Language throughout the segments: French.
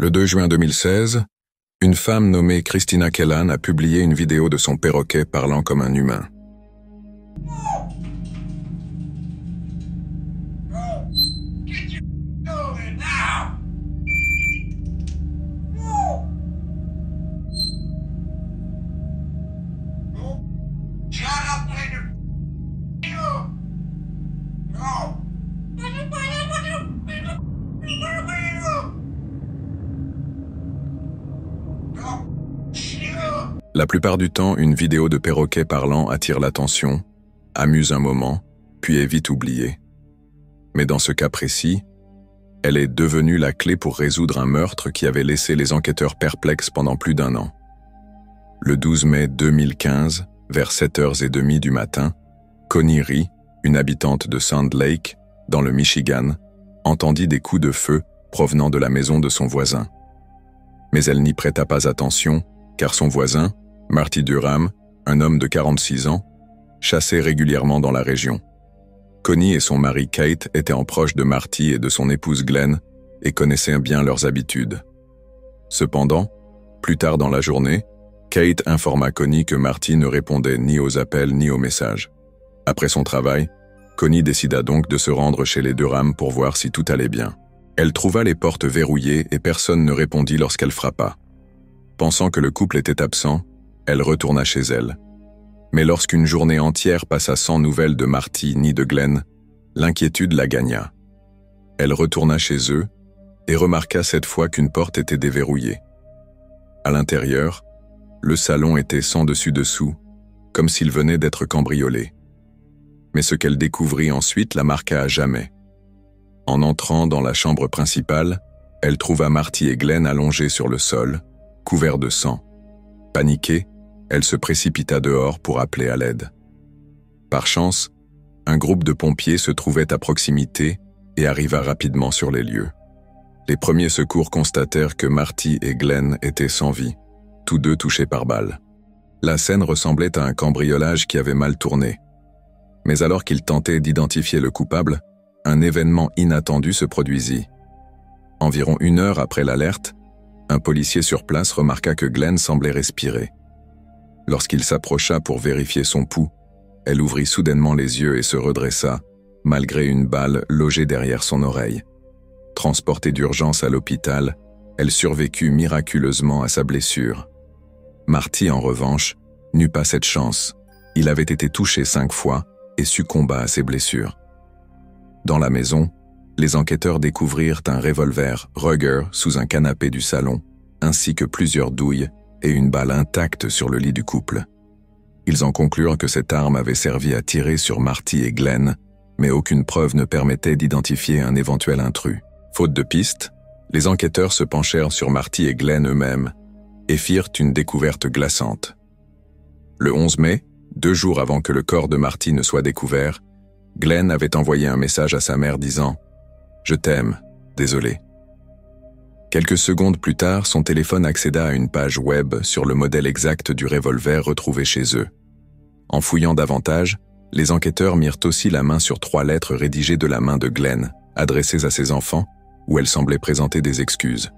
Le 2 juin 2016, une femme nommée Christina Kellan a publié une vidéo de son perroquet parlant comme un humain. La plupart du temps, une vidéo de perroquet parlant attire l'attention, amuse un moment, puis est vite oubliée. Mais dans ce cas précis, elle est devenue la clé pour résoudre un meurtre qui avait laissé les enquêteurs perplexes pendant plus d'1 an. Le 12 mai 2015, vers 7h30 du matin, Connie Ree, une habitante de Sand Lake, dans le Michigan, entendit des coups de feu provenant de la maison de son voisin. Mais elle n'y prêta pas attention, car son voisin, Marty Durham, un homme de 46 ans, chassait régulièrement dans la région. Connie et son mari Kate étaient en proche de Marty et de son épouse Glenn et connaissaient bien leurs habitudes. Cependant, plus tard dans la journée, Kate informa Connie que Marty ne répondait ni aux appels ni aux messages. Après son travail, Connie décida donc de se rendre chez les Durham pour voir si tout allait bien. Elle trouva les portes verrouillées et personne ne répondit lorsqu'elle frappa. Pensant que le couple était absent, elle retourna chez elle. Mais lorsqu'une journée entière passa sans nouvelles de Marty ni de Glenn, l'inquiétude la gagna. Elle retourna chez eux et remarqua cette fois qu'une porte était déverrouillée. À l'intérieur, le salon était sans dessus-dessous, comme s'il venait d'être cambriolé. Mais ce qu'elle découvrit ensuite la marqua à jamais. En entrant dans la chambre principale, elle trouva Marty et Glenn allongés sur le sol, couverts de sang. Paniquée, elle se précipita dehors pour appeler à l'aide. Par chance, un groupe de pompiers se trouvait à proximité et arriva rapidement sur les lieux. Les premiers secours constatèrent que Marty et Glenn étaient sans vie, tous deux touchés par balle. La scène ressemblait à un cambriolage qui avait mal tourné. Mais alors qu'ils tentaient d'identifier le coupable, un événement inattendu se produisit. Environ 1 heure après l'alerte, un policier sur place remarqua que Glenn semblait respirer. Lorsqu'il s'approcha pour vérifier son pouls, elle ouvrit soudainement les yeux et se redressa, malgré une balle logée derrière son oreille. Transportée d'urgence à l'hôpital, elle survécut miraculeusement à sa blessure. Marty, en revanche, n'eut pas cette chance. Il avait été touché 5 fois et succomba à ses blessures. Dans la maison, les enquêteurs découvrirent un revolver Ruger sous un canapé du salon, ainsi que plusieurs douilles et une balle intacte sur le lit du couple. Ils en conclurent que cette arme avait servi à tirer sur Marty et Glenn, mais aucune preuve ne permettait d'identifier un éventuel intrus. Faute de piste, les enquêteurs se penchèrent sur Marty et Glenn eux-mêmes et firent une découverte glaçante. Le 11 mai, 2 jours avant que le corps de Marty ne soit découvert, Glenn avait envoyé un message à sa mère disant « Je t'aime, désolé ». Quelques secondes plus tard, son téléphone accéda à une page web sur le modèle exact du revolver retrouvé chez eux. En fouillant davantage, les enquêteurs mirent aussi la main sur 3 lettres rédigées de la main de Glenn, adressées à ses enfants, où elle semblait présenter des excuses.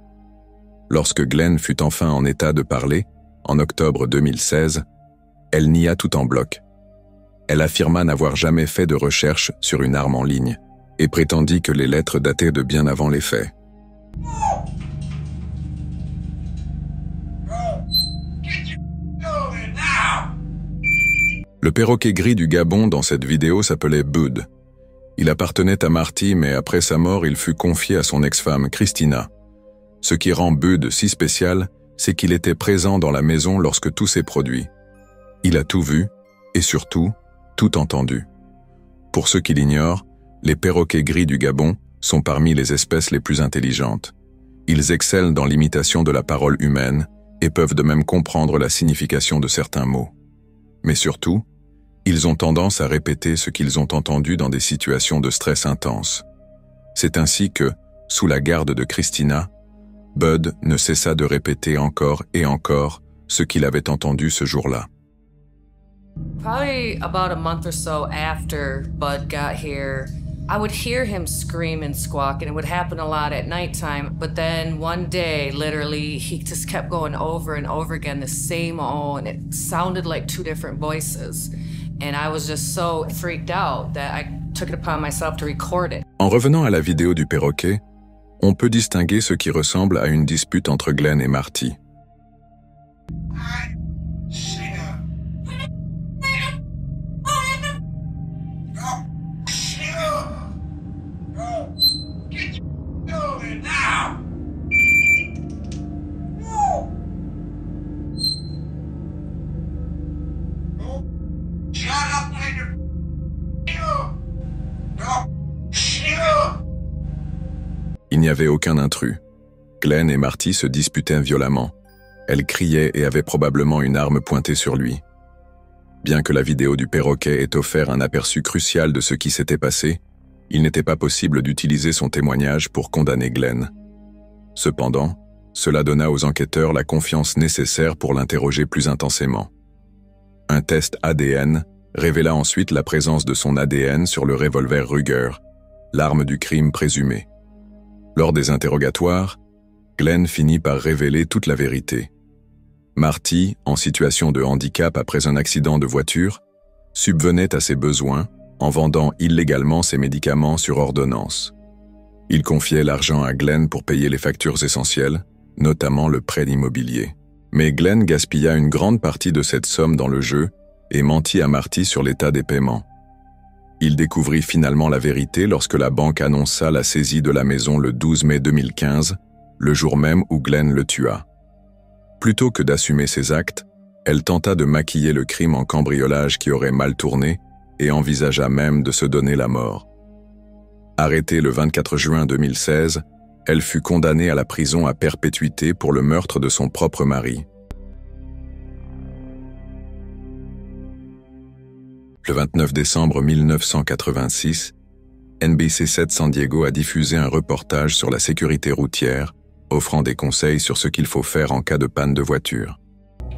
Lorsque Glenn fut enfin en état de parler, en octobre 2016, elle nia tout en bloc. Elle affirma n'avoir jamais fait de recherche sur une arme en ligne et prétendit que les lettres dataient de bien avant les faits. Le perroquet gris du Gabon dans cette vidéo s'appelait Bud. Il appartenait à Marty, mais après sa mort, il fut confié à son ex-femme, Christina. Ce qui rend Bud si spécial, c'est qu'il était présent dans la maison lorsque tout s'est produit. Il a tout vu, et surtout, tout entendu. Pour ceux qui l'ignorent, les perroquets gris du Gabon sont parmi les espèces les plus intelligentes. Ils excellent dans l'imitation de la parole humaine et peuvent de même comprendre la signification de certains mots. Mais surtout, ils ont tendance à répéter ce qu'ils ont entendu dans des situations de stress intense. C'est ainsi que, sous la garde de Christina, Bud ne cessa de répéter encore et encore ce qu'il avait entendu ce jour-là. Probably about a month or so after Bud got here, I would hear him scream and squawk, and it would happen a lot at nighttime. But then one day, literally, he just kept going over and over again, the same oh, and it sounded like two different voices. And I was just so freaked out that I took it upon myself to record it. En revenant à la vidéo du perroquet, on peut distinguer ce qui ressemble à une dispute entre Glenn et Marty. Il n'y avait aucun intrus. Glenn et Marty se disputaient violemment. Elle criait et avait probablement une arme pointée sur lui. Bien que la vidéo du perroquet ait offert un aperçu crucial de ce qui s'était passé, il n'était pas possible d'utiliser son témoignage pour condamner Glenn. Cependant, cela donna aux enquêteurs la confiance nécessaire pour l'interroger plus intensément. Un test ADN révéla ensuite la présence de son ADN sur le revolver Ruger, l'arme du crime présumée. Lors des interrogatoires, Glenn finit par révéler toute la vérité. Marty, en situation de handicap après un accident de voiture, subvenait à ses besoins en vendant illégalement ses médicaments sur ordonnance. Il confiait l'argent à Glenn pour payer les factures essentielles, notamment le prêt immobilier. Mais Glenn gaspilla une grande partie de cette somme dans le jeu et mentit à Marty sur l'état des paiements. Il découvrit finalement la vérité lorsque la banque annonça la saisie de la maison le 12 mai 2015, le jour même où Glenn le tua. Plutôt que d'assumer ses actes, elle tenta de maquiller le crime en cambriolage qui aurait mal tourné et envisagea même de se donner la mort. Arrêtée le 24 juin 2016, elle fut condamnée à la prison à perpétuité pour le meurtre de son propre mari. Le 29 décembre 1986, NBC7 San Diego a diffusé un reportage sur la sécurité routière, offrant des conseils sur ce qu'il faut faire en cas de panne de voiture.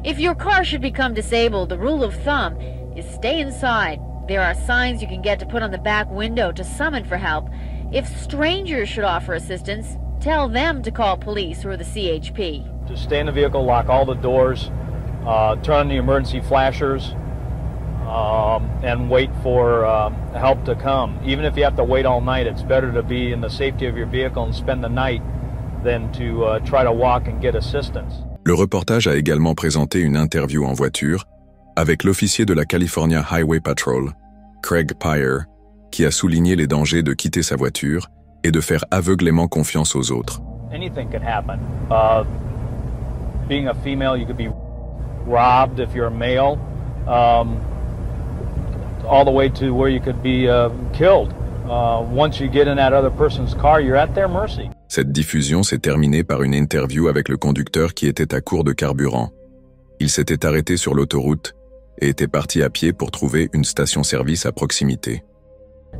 If your car should become disabled, the rule of thumb is stay inside. There are signs you can get to put on the back window to summon for help. If strangers should offer assistance, tell them to call police or the CHP. Just stay in the vehicle, lock all the doors, turn on the emergency flashers, and wait for help to come. Even if you have to wait all night, it's better to be in the safety of your vehicle and spend the night than to try to walk and get assistance. Le reportage a également présenté une interview en voiture avec l'officier de la California Highway Patrol, Craig Pyre, qui a souligné les dangers de quitter sa voiture et de faire aveuglément confiance aux autres. Anything can happen. Being a female, you could be robbed if you're a male, all the way to where you could be killed. Once you get in that other person's car, you're at their mercy. Cette diffusion s'est terminée par une interview avec le conducteur qui était à court de carburant. Il s'était arrêté sur l'autoroute et était parti à pied pour trouver une station-service à proximité.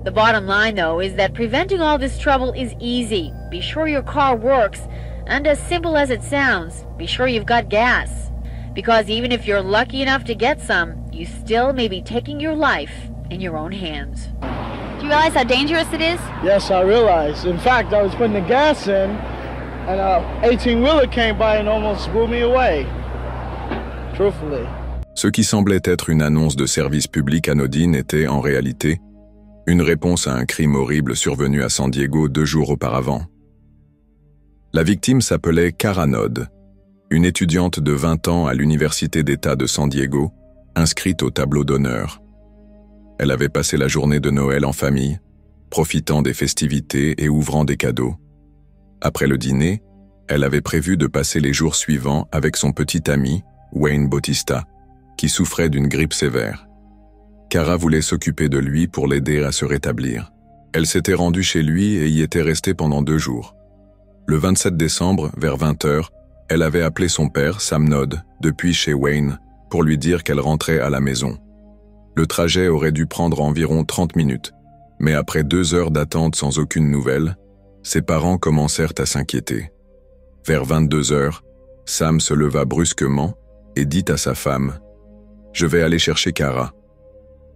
The bottom line, though, is that preventing all this trouble is easy. Be sure your car works, and as simple as it sounds, be sure you've got gas. Because even if you're lucky enough to get some, you still may be taking your life in your own hands. Do you realize how dangerous it is? Yes, I realize. In fact, I was putting the gas in, and an 18-wheeler came by and almost blew me away. Truthfully. Ce qui semblait être une annonce de service public anodine était, en réalité, une réponse à un crime horrible survenu à San Diego 2 jours auparavant. La victime s'appelait Cara Nod, une étudiante de 20 ans à l'Université d'État de San Diego, inscrite au tableau d'honneur. Elle avait passé la journée de Noël en famille, profitant des festivités et ouvrant des cadeaux. Après le dîner, elle avait prévu de passer les jours suivants avec son petit ami, Wayne Bautista, qui souffrait d'une grippe sévère. Cara voulait s'occuper de lui pour l'aider à se rétablir. Elle s'était rendue chez lui et y était restée pendant 2 jours. Le 27 décembre, vers 20h, elle avait appelé son père, Sam Nod, depuis chez Wayne, pour lui dire qu'elle rentrait à la maison. Le trajet aurait dû prendre environ 30 minutes, mais après 2 heures d'attente sans aucune nouvelle, ses parents commencèrent à s'inquiéter. Vers 22h, Sam se leva brusquement et dit à sa femme « Je vais aller chercher Cara ».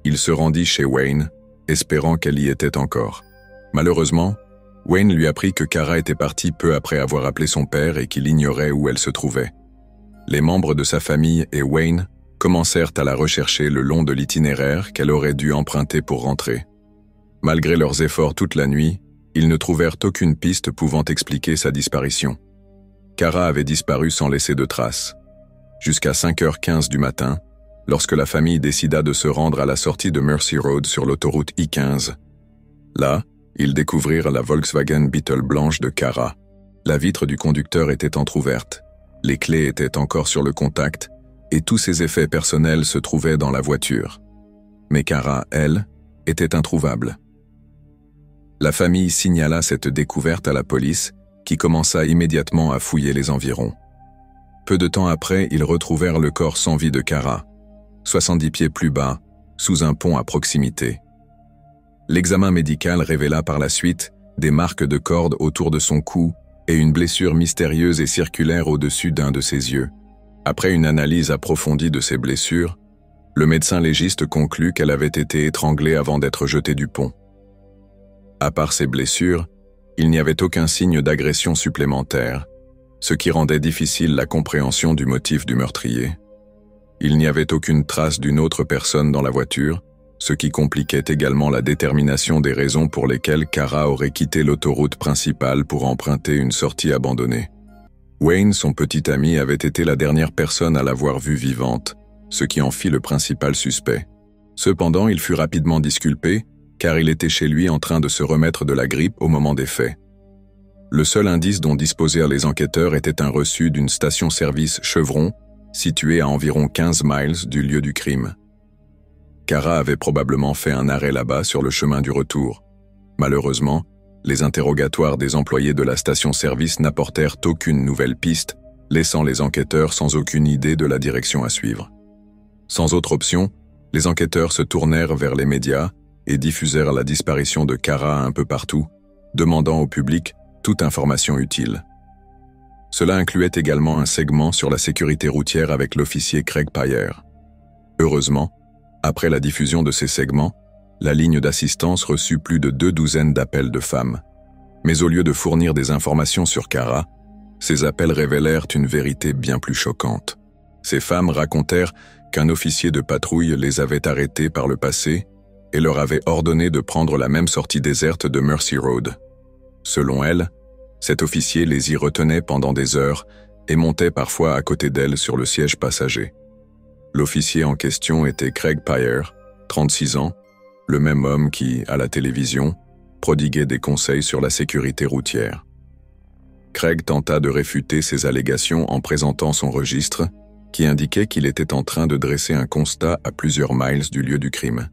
Il se rendit chez Wayne, espérant qu'elle y était encore. Malheureusement, Wayne lui apprit que Kara était partie peu après avoir appelé son père et qu'il ignorait où elle se trouvait. Les membres de sa famille et Wayne commencèrent à la rechercher le long de l'itinéraire qu'elle aurait dû emprunter pour rentrer. Malgré leurs efforts toute la nuit, ils ne trouvèrent aucune piste pouvant expliquer sa disparition. Kara avait disparu sans laisser de traces. Jusqu'à 5h15 du matin, lorsque la famille décida de se rendre à la sortie de Mercy Road sur l'autoroute I-15. Là, ils découvrirent la Volkswagen Beetle blanche de Kara. La vitre du conducteur était entrouverte, les clés étaient encore sur le contact, et tous ses effets personnels se trouvaient dans la voiture. Mais Kara, elle, était introuvable. La famille signala cette découverte à la police, qui commença immédiatement à fouiller les environs. Peu de temps après, ils retrouvèrent le corps sans vie de Kara, 70 pieds plus bas, sous un pont à proximité. L'examen médical révéla par la suite des marques de cordes autour de son cou et une blessure mystérieuse et circulaire au-dessus d'un de ses yeux. Après une analyse approfondie de ses blessures, le médecin légiste conclut qu'elle avait été étranglée avant d'être jetée du pont. À part ces blessures, il n'y avait aucun signe d'agression supplémentaire, ce qui rendait difficile la compréhension du motif du meurtrier. Il n'y avait aucune trace d'une autre personne dans la voiture, ce qui compliquait également la détermination des raisons pour lesquelles Kara aurait quitté l'autoroute principale pour emprunter une sortie abandonnée. Wayne, son petit ami, avait été la dernière personne à l'avoir vue vivante, ce qui en fit le principal suspect. Cependant, il fut rapidement disculpé, car il était chez lui en train de se remettre de la grippe au moment des faits. Le seul indice dont disposèrent les enquêteurs était un reçu d'une station-service Chevron, située à environ 15 miles du lieu du crime. Kara avait probablement fait un arrêt là-bas sur le chemin du retour. Malheureusement, les interrogatoires des employés de la station-service n'apportèrent aucune nouvelle piste, laissant les enquêteurs sans aucune idée de la direction à suivre. Sans autre option, les enquêteurs se tournèrent vers les médias et diffusèrent la disparition de Kara un peu partout, demandant au public toute information utile. Cela incluait également un segment sur la sécurité routière avec l'officier Craig Payer. Heureusement, après la diffusion de ces segments, la ligne d'assistance reçut plus de 24 d'appels de femmes. Mais au lieu de fournir des informations sur Kara, ces appels révélèrent une vérité bien plus choquante. Ces femmes racontèrent qu'un officier de patrouille les avait arrêtées par le passé et leur avait ordonné de prendre la même sortie déserte de Mercy Road. Selon elles, cet officier les y retenait pendant des heures et montait parfois à côté d'elles sur le siège passager. L'officier en question était Craig Payer, 36 ans, le même homme qui, à la télévision, prodiguait des conseils sur la sécurité routière. Craig tenta de réfuter ces allégations en présentant son registre, qui indiquait qu'il était en train de dresser un constat à plusieurs miles du lieu du crime.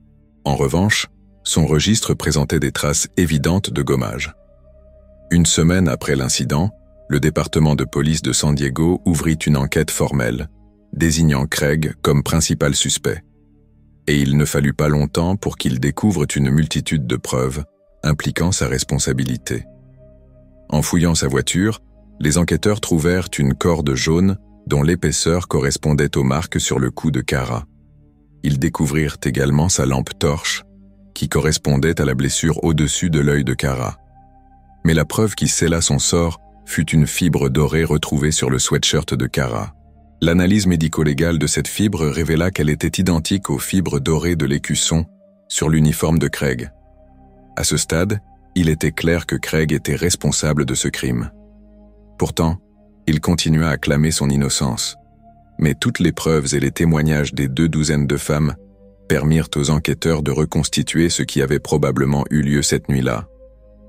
En revanche, son registre présentait des traces évidentes de gommage. Une semaine après l'incident, le département de police de San Diego ouvrit une enquête formelle, désignant Craig comme principal suspect. Et il ne fallut pas longtemps pour qu'il découvre une multitude de preuves impliquant sa responsabilité. En fouillant sa voiture, les enquêteurs trouvèrent une corde jaune dont l'épaisseur correspondait aux marques sur le cou de Kara. Ils découvrirent également sa lampe torche, qui correspondait à la blessure au-dessus de l'œil de Kara. Mais la preuve qui scella son sort fut une fibre dorée retrouvée sur le sweatshirt de Kara. L'analyse médico-légale de cette fibre révéla qu'elle était identique aux fibres dorées de l'écusson sur l'uniforme de Craig. À ce stade, il était clair que Craig était responsable de ce crime. Pourtant, il continua à clamer son innocence. Mais toutes les preuves et les témoignages des 24 de femmes permirent aux enquêteurs de reconstituer ce qui avait probablement eu lieu cette nuit-là.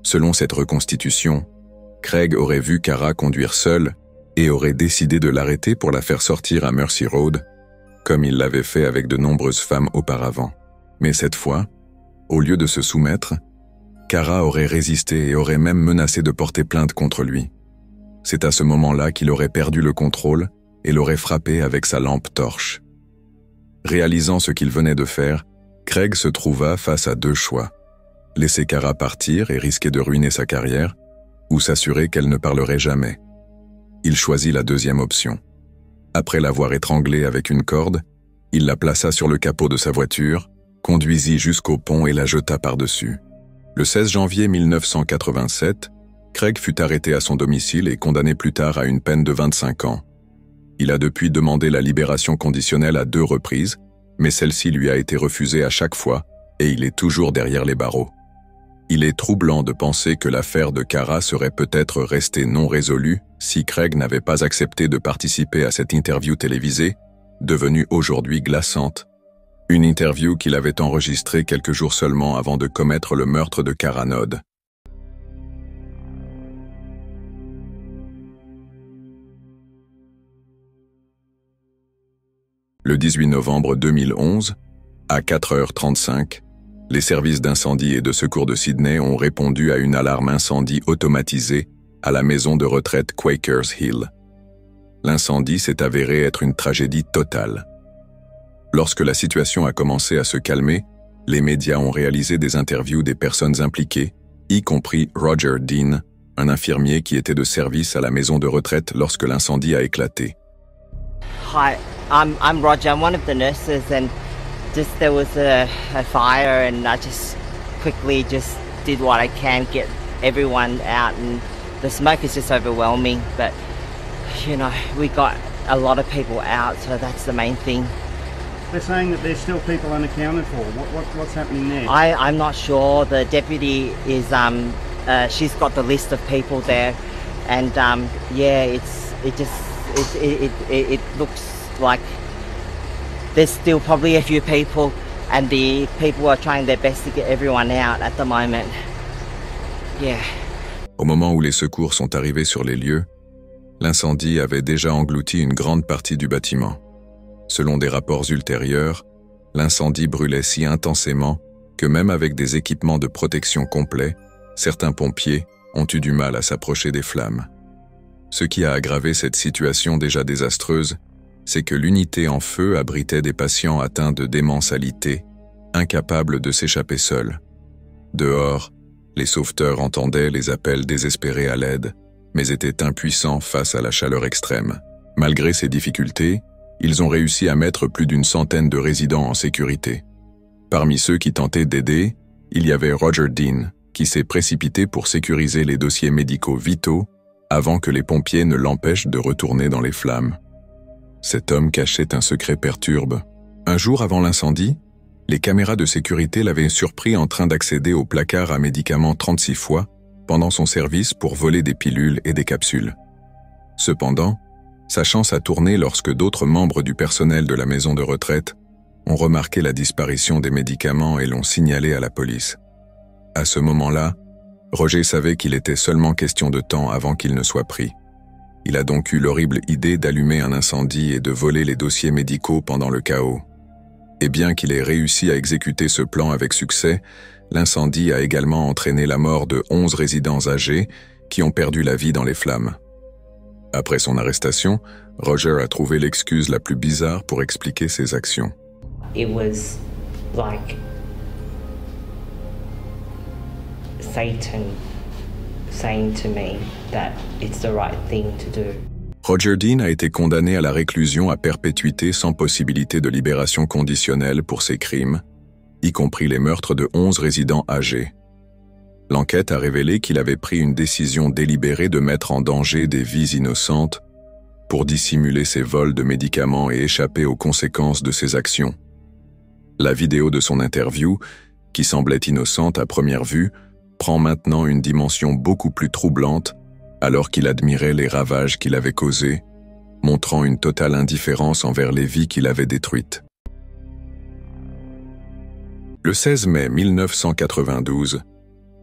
Selon cette reconstitution, Craig aurait vu Kara conduire seule et aurait décidé de l'arrêter pour la faire sortir à Mercy Road, comme il l'avait fait avec de nombreuses femmes auparavant. Mais cette fois, au lieu de se soumettre, Kara aurait résisté et aurait même menacé de porter plainte contre lui. C'est à ce moment-là qu'il aurait perdu le contrôle et l'aurait frappé avec sa lampe torche. Réalisant ce qu'il venait de faire, Craig se trouva face à deux choix. Laisser Kara partir et risquer de ruiner sa carrière, ou s'assurer qu'elle ne parlerait jamais. Il choisit la deuxième option. Après l'avoir étranglée avec une corde, il la plaça sur le capot de sa voiture, conduisit jusqu'au pont et la jeta par-dessus. Le 16 janvier 1987, Craig fut arrêté à son domicile et condamné plus tard à une peine de 25 ans. Il a depuis demandé la libération conditionnelle à 2 reprises, mais celle-ci lui a été refusée à chaque fois et il est toujours derrière les barreaux. Il est troublant de penser que l'affaire de Cara serait peut-être restée non résolue si Craig n'avait pas accepté de participer à cette interview télévisée, devenue aujourd'hui glaçante. Une interview qu'il avait enregistrée quelques jours seulement avant de commettre le meurtre de Cara Nod. Le 18 novembre 2011, à 4h35, les services d'incendie et de secours de Sydney ont répondu à une alarme incendie automatisée à la maison de retraite Quakers Hill. L'incendie s'est avéré être une tragédie totale. Lorsque la situation a commencé à se calmer, les médias ont réalisé des interviews des personnes impliquées, y compris Roger Dean, un infirmier qui était de service à la maison de retraite lorsque l'incendie a éclaté. Hi, I'm Roger. I'm one of the nurses, and just there was a fire, and I just quickly just did what I can, get everyone out, and the smoke is just overwhelming. But you know, we got a lot of people out, so that's the main thing. They're saying that there's still people unaccounted for. What's happening there? I'm not sure. The deputy is she's got the list of people there, and yeah, it looks like there's still probably a few people, and the people are trying their best to get everyone out at the moment. Yeah. Au moment où les secours sont arrivés sur les lieux, l'incendie avait déjà englouti une grande partie du bâtiment. Selon des rapports ultérieurs, l'incendie brûlait si intensément que même avec des équipements de protection complets, certains pompiers ont eu du mal à s'approcher des flammes. Ce qui a aggravé cette situation déjà désastreuse, c'est que l'unité en feu abritait des patients atteints de démensalité, incapables de s'échapper seuls. Dehors, les sauveteurs entendaient les appels désespérés à l'aide, mais étaient impuissants face à la chaleur extrême. Malgré ces difficultés, ils ont réussi à mettre plus d'une centaine de résidents en sécurité. Parmi ceux qui tentaient d'aider, il y avait Roger Dean, qui s'est précipité pour sécuriser les dossiers médicaux vitaux avant que les pompiers ne l'empêchent de retourner dans les flammes. Cet homme cachait un secret perturbe. Un jour avant l'incendie, les caméras de sécurité l'avaient surpris en train d'accéder au placard à médicaments 36 fois pendant son service pour voler des pilules et des capsules. Cependant, sa chance a tourné lorsque d'autres membres du personnel de la maison de retraite ont remarqué la disparition des médicaments et l'ont signalé à la police. À ce moment-là, Roger savait qu'il était seulement question de temps avant qu'il ne soit pris. Il a donc eu l'horrible idée d'allumer un incendie et de voler les dossiers médicaux pendant le chaos. Et bien qu'il ait réussi à exécuter ce plan avec succès, l'incendie a également entraîné la mort de 11 résidents âgés qui ont perdu la vie dans les flammes. Après son arrestation, Roger a trouvé l'excuse la plus bizarre pour expliquer ses actions. It was like Satan saying to me that it's the right thing to do. Roger Dean a été condamné à la réclusion à perpétuité sans possibilité de libération conditionnelle pour ses crimes, y compris les meurtres de 11 résidents âgés. L'enquête a révélé qu'il avait pris une décision délibérée de mettre en danger des vies innocentes pour dissimuler ses vols de médicaments et échapper aux conséquences de ses actions. La vidéo de son interview, qui semblait innocente à première vue, prend maintenant une dimension beaucoup plus troublante alors qu'il admirait les ravages qu'il avait causés, montrant une totale indifférence envers les vies qu'il avait détruites. Le 16 mai 1992,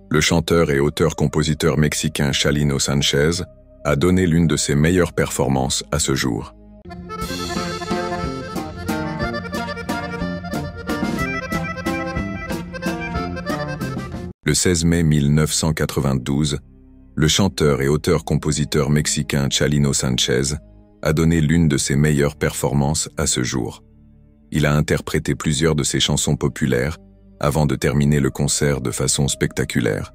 le chanteur et auteur-compositeur mexicain Chalino Sanchez a donné l'une de ses meilleures performances à ce jour. Le 16 mai 1992, le chanteur et auteur-compositeur mexicain Chalino Sanchez a donné l'une de ses meilleures performances à ce jour. Il a interprété plusieurs de ses chansons populaires avant de terminer le concert de façon spectaculaire.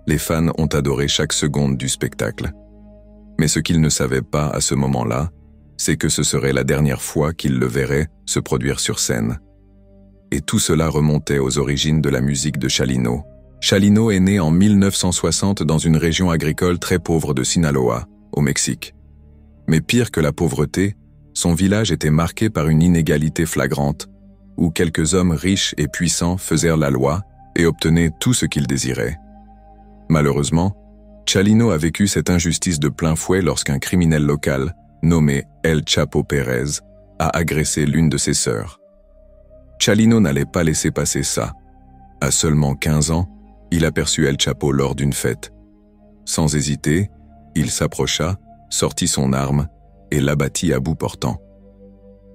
Les fans ont adoré chaque seconde du spectacle. Mais ce qu'ils ne savaient pas à ce moment-là, c'est que ce serait la dernière fois qu'ils le verraient se produire sur scène. Et tout cela remontait aux origines de la musique de Chalino. Chalino est né en 1960 dans une région agricole très pauvre de Sinaloa, au Mexique. Mais pire que la pauvreté, son village était marqué par une inégalité flagrante, où quelques hommes riches et puissants faisaient la loi et obtenaient tout ce qu'ils désiraient. Malheureusement, Chalino a vécu cette injustice de plein fouet lorsqu'un criminel local, nommé El Chapo Pérez, a agressé l'une de ses sœurs. Chalino n'allait pas laisser passer ça. À seulement 15 ans, il aperçut El Chapo lors d'une fête. Sans hésiter, il s'approcha, sortit son arme et l'abattit à bout portant.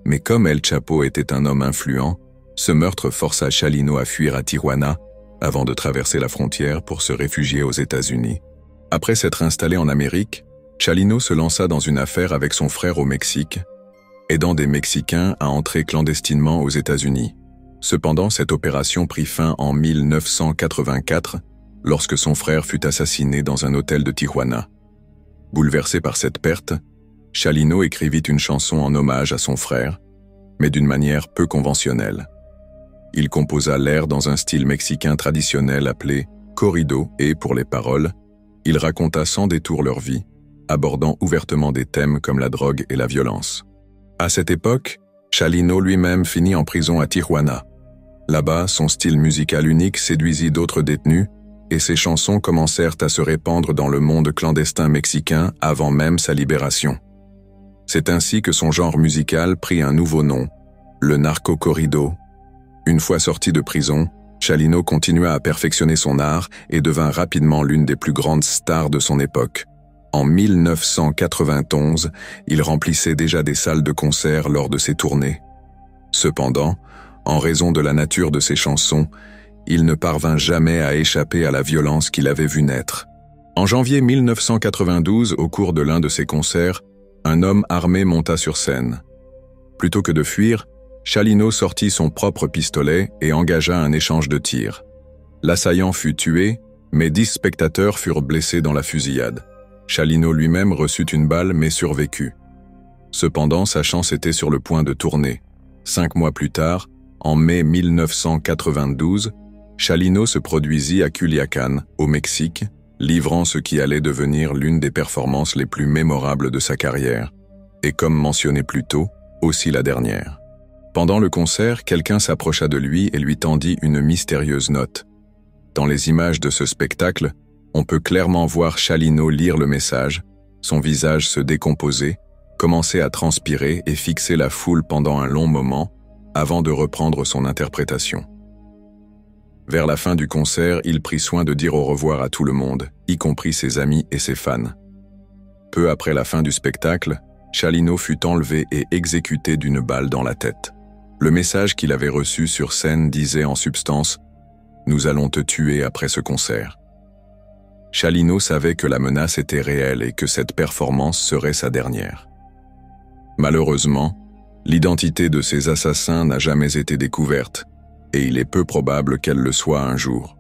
Mais comme El Chapo était un homme influent, ce meurtre força Chalino à fuir à Tijuana avant de traverser la frontière pour se réfugier aux États-Unis. Après s'être installé en Amérique, Chalino se lança dans une affaire avec son frère au Mexique, aidant des Mexicains à entrer clandestinement aux États-Unis. Cependant, cette opération prit fin en 1984, lorsque son frère fut assassiné dans un hôtel de Tijuana. Bouleversé par cette perte, Chalino écrivit une chanson en hommage à son frère, mais d'une manière peu conventionnelle. Il composa l'air dans un style mexicain traditionnel appelé corrido et, pour les paroles, il raconta sans détour leur vie, abordant ouvertement des thèmes comme la drogue et la violence. À cette époque, Chalino lui-même finit en prison à Tijuana. Là-bas, son style musical unique séduisit d'autres détenus et ses chansons commencèrent à se répandre dans le monde clandestin mexicain avant même sa libération. C'est ainsi que son genre musical prit un nouveau nom, le narco-corrido. Une fois sorti de prison, Chalino continua à perfectionner son art et devint rapidement l'une des plus grandes stars de son époque. En 1991, il remplissait déjà des salles de concert lors de ses tournées. Cependant, en raison de la nature de ses chansons, il ne parvint jamais à échapper à la violence qu'il avait vue naître. En janvier 1992, au cours de l'un de ses concerts, un homme armé monta sur scène. Plutôt que de fuir, Chalino sortit son propre pistolet et engagea un échange de tirs. L'assaillant fut tué, mais 10 spectateurs furent blessés dans la fusillade. Chalino lui-même reçut une balle mais survécut. Cependant, sa chance était sur le point de tourner. 5 mois plus tard, en mai 1992, Chalino se produisit à Culiacán, au Mexique, livrant ce qui allait devenir l'une des performances les plus mémorables de sa carrière, et comme mentionné plus tôt, aussi la dernière. Pendant le concert, quelqu'un s'approcha de lui et lui tendit une mystérieuse note. Dans les images de ce spectacle, on peut clairement voir Chalino lire le message, son visage se décomposer, commencer à transpirer et fixer la foule pendant un long moment, avant de reprendre son interprétation. Vers la fin du concert, il prit soin de dire au revoir à tout le monde, y compris ses amis et ses fans. Peu après la fin du spectacle, Chalino fut enlevé et exécuté d'une balle dans la tête. Le message qu'il avait reçu sur scène disait en substance « Nous allons te tuer après ce concert ». Chalino savait que la menace était réelle et que cette performance serait sa dernière. Malheureusement, l'identité de ces assassins n'a jamais été découverte, et il est peu probable qu'elle le soit un jour.